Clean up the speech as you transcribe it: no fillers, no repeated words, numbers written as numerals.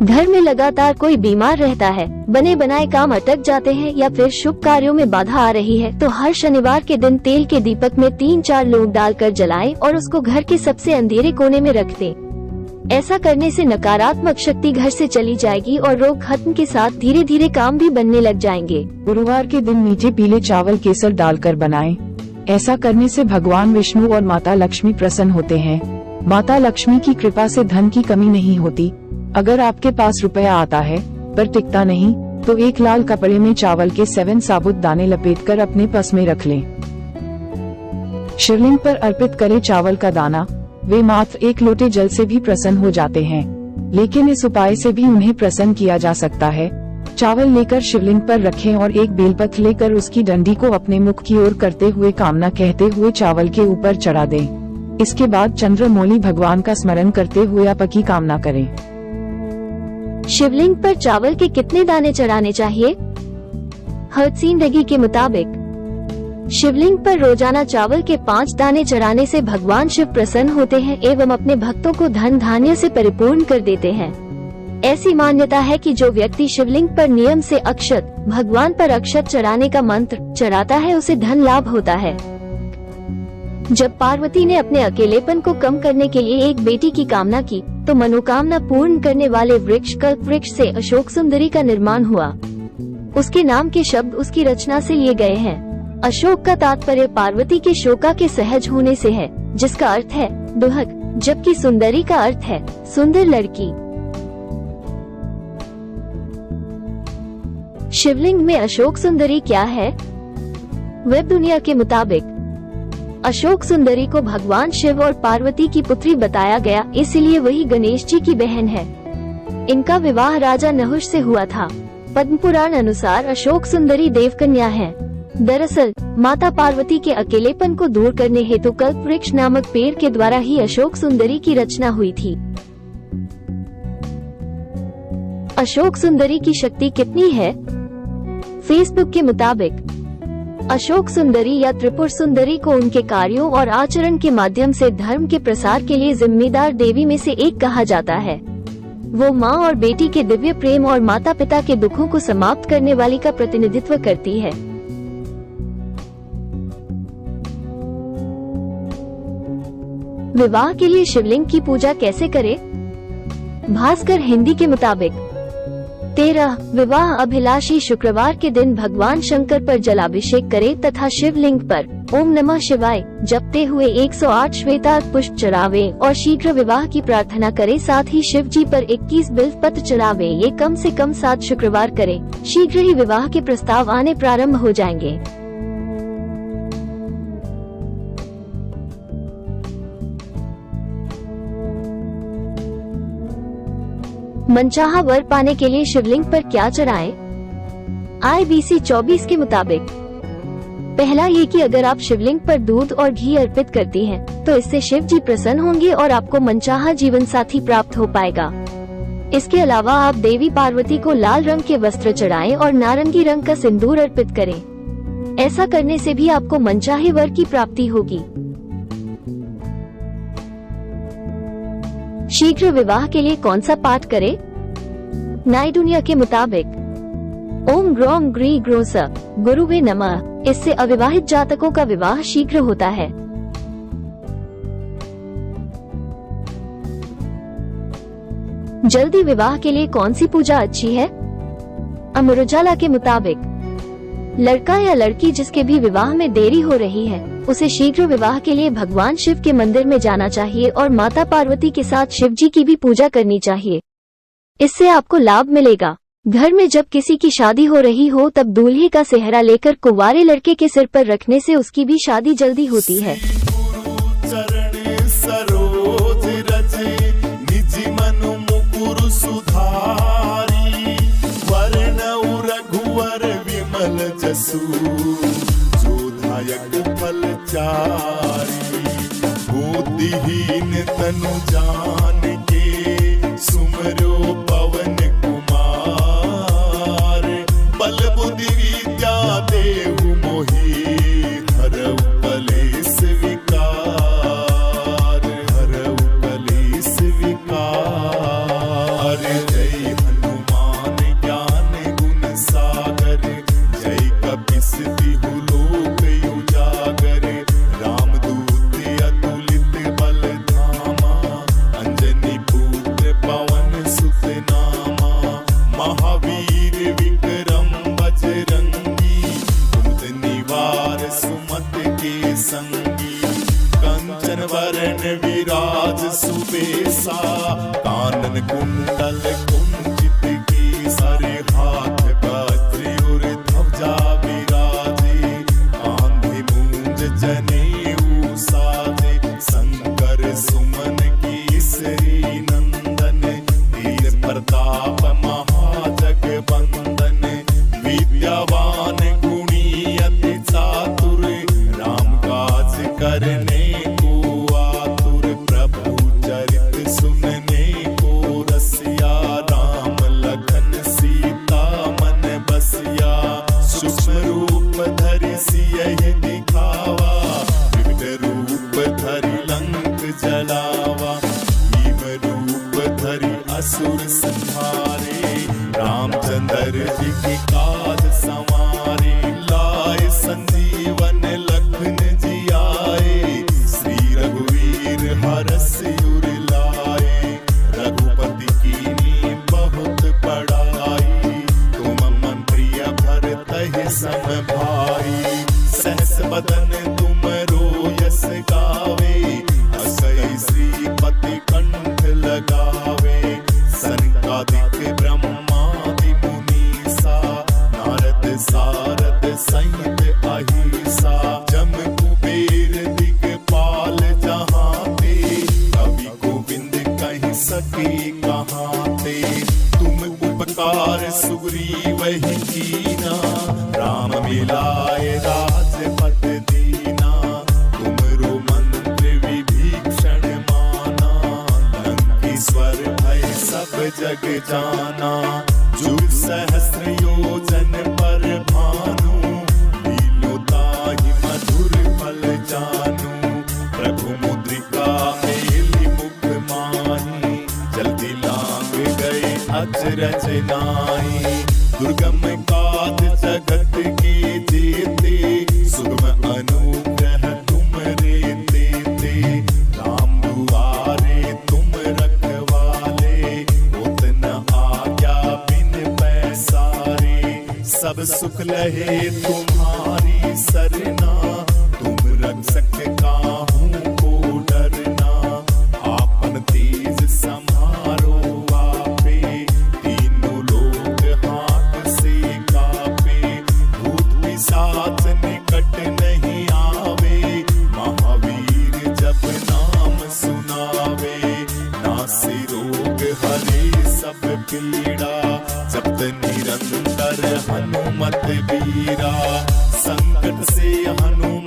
घर में लगातार कोई बीमार रहता है, बने बनाए काम अटक जाते हैं या फिर शुभ कार्यों में बाधा आ रही है तो हर शनिवार के दिन तेल के दीपक में 3-4 लौंग डालकर जलाएं और उसको घर के सबसे अंधेरे कोने में रख दें। ऐसा करने से नकारात्मक शक्ति घर से चली जाएगी और रोग खत्म के साथ धीरे धीरे काम भी बनने लग जाएंगे। गुरुवार के दिन मीठे पीले चावल केसर डालकर बनाएं। ऐसा करने से भगवान विष्णु और माता लक्ष्मी प्रसन्न होते हैं। माता लक्ष्मी की कृपा से धन की कमी नहीं होती। अगर आपके पास रुपया आता है पर टिकता नहीं तो एक लाल कपड़े में चावल के 7 साबुत दाने लपेटकर अपने पर्स में रख लें। शिवलिंग पर अर्पित करें चावल का दाना। वे मात्र 1 लोटे जल से भी प्रसन्न हो जाते हैं, लेकिन इस उपाय से भी उन्हें प्रसन्न किया जा सकता है। चावल लेकर शिवलिंग पर रखें और एक बेलपत्र लेकर उसकी डंडी को अपने मुख की ओर करते हुए कामना कहते हुए चावल के ऊपर चढ़ा दें। इसके बाद चंद्रमौली भगवान का स्मरण करते हुए आपकी कामना करें। शिवलिंग पर चावल के कितने दाने चढ़ाने चाहिए? हरसिंदगी के मुताबिक शिवलिंग पर रोजाना चावल के 5 दाने चढ़ाने से भगवान शिव प्रसन्न होते हैं एवं अपने भक्तों को धन धान्य से परिपूर्ण कर देते हैं। ऐसी मान्यता है कि जो व्यक्ति शिवलिंग पर नियम से अक्षत भगवान पर अक्षत चढ़ाने का मंत्र चढ़ाता है उसे धन लाभ होता है। जब पार्वती ने अपने अकेलेपन को कम करने के लिए एक बेटी की कामना की तो मनोकामना पूर्ण करने वाले वृक्ष कल्प वृक्ष से अशोक सुंदरी का निर्माण हुआ। उसके नाम के शब्द उसकी रचना से लिए गए हैं। अशोक का तात्पर्य पार्वती के शोका के सहज होने से है, जिसका अर्थ है दुहक, जबकि सुंदरी का अर्थ है सुंदर लड़की। शिवलिंग में अशोक सुंदरी क्या है? वेब दुनिया के मुताबिक अशोक सुंदरी को भगवान शिव और पार्वती की पुत्री बताया गया, इसलिए वही गणेश जी की बहन है। इनका विवाह राजा नहुष से हुआ था। पद्म पुराण अनुसार अशोक सुंदरी देवकन्या है। दरअसल माता पार्वती के अकेलेपन को दूर करने हेतु कल्प वृक्ष नामक पेड़ के द्वारा ही अशोक सुंदरी की रचना हुई थी। अशोक सुंदरी की शक्ति कितनी है? फेसबुक के मुताबिक अशोक सुंदरी या त्रिपुर सुंदरी को उनके कार्यों और आचरण के माध्यम से धर्म के प्रसार के लिए जिम्मेदार देवी में से एक कहा जाता है। वो माँ और बेटी के दिव्य प्रेम और माता पिता के दुखों को समाप्त करने वाली का प्रतिनिधित्व करती है। विवाह के लिए शिवलिंग की पूजा कैसे करें? भास्कर हिंदी के मुताबिक 13 विवाह अभिलाषी शुक्रवार के दिन भगवान शंकर पर जलाभिषेक करे तथा शिवलिंग पर ओम नमः शिवाय जपते हुए 108 श्वेतार्क पुष्प चढ़ावे और शीघ्र विवाह की प्रार्थना करे। साथ ही शिव जी पर 21 बिल्व पत्र चढ़ावे। ये कम से कम 7 शुक्रवार करे। शीघ्र ही विवाह के प्रस्ताव आने प्रारंभ हो जाएंगे। मनचाहा वर पाने के लिए शिवलिंग पर क्या चढ़ाएं? IBC 24 के मुताबिक पहला ये कि अगर आप शिवलिंग पर दूध और घी अर्पित करती हैं, तो इससे शिव जी प्रसन्न होंगे और आपको मनचाहा जीवन साथी प्राप्त हो पाएगा। इसके अलावा आप देवी पार्वती को लाल रंग के वस्त्र चढ़ाएं और नारंगी रंग का सिंदूर अर्पित करें। ऐसा करने से भी आपको मनचाहे वर की प्राप्ति होगी। शीघ्र विवाह के लिए कौन सा पाठ करें? नाई दुनिया के मुताबिक ओम ग्रोम ग्री ग्रोस गुरुवे नमः। इससे अविवाहित जातकों का विवाह शीघ्र होता है। जल्दी विवाह के लिए कौन सी पूजा अच्छी है? अमर उजाला के मुताबिक लड़का या लड़की जिसके भी विवाह में देरी हो रही है, उसे शीघ्र विवाह के लिए भगवान शिव के मंदिर में जाना चाहिए और माता पार्वती के साथ शिव जी की भी पूजा करनी चाहिए। इससे आपको लाभ मिलेगा। घर में जब किसी की शादी हो रही हो तब दूल्हे का सेहरा लेकर कुंवारे लड़के के सिर पर रखने से उसकी भी शादी जल्दी होती है। बुद्धिहीन तनु जान के सुमरो पवन कुमार। बल बुद्धि विद्या देहु मोहि हरऊ कलेश विकार। हरऊ कलेश विकार। जय कुंडल कुंचित की सारे हाथ वज्र और ध्वजा विराजे आंधी मूंज जनेऊ साजे शंकर सुमन केसरी नंदन वीर प्रताप महाजगवंदन विद्यावान गुणी अति चातुर राम काज करने को आतुर प्रभु चरित सुनने को रसिया राम लखन सीता मन बसिया सूक्ष्म रूप धरि सियहि दिखावा विविध रूप धरि लंक जलावा भीम रूप धरि असुर संहारे रामचंद्र जी की काज संवारे लाए संजीवन लखन जी आए श्री रघुवीर हरष उर लाए रघुपति कीनी बहुत बड़ाई तुम मन प्रिय भरतहि सम भाई सहस बदन तुम रोयस गावे असई श्रीपति कंठ लगावे सनकादिक ब्रह्मादि मुनीसा नारद सारद सहित अहिसा जम कुबेर दिगपाल जहाँ ते कवि गोविंद कह सके कहाँ ते तुम उपकार सुग्रीव ही कीना राम मिलाए राजपद दीना तुमरो मंत्र विभीषण माना लंकेश्वर भय सब जग जाना जुग सहस्र योजन पर भानु लीलो ताहि मधुर फल जानू प्रभु मुद्रिका मेली मुख माही जल्दी लांग गए अचरज नाई दुर्गम काज जगत के जेते सुगम अनुग्रह तुम रे देते राम दुआरे तुम रखवाले उतना आज्ञा बिन पैसारे सब सुख लहे तुम्हारी सरना तुम रक्षक काहू को डरना आपन तेज संहारो आपे तीनों लोग हाथ से कापे भूत पिशाच निकट नहीं आवे महावीर जब नाम सुनावे नासे रोग हरे सब पीड़ा जब निरंतर हनुमत बीरा संकट से हनुमान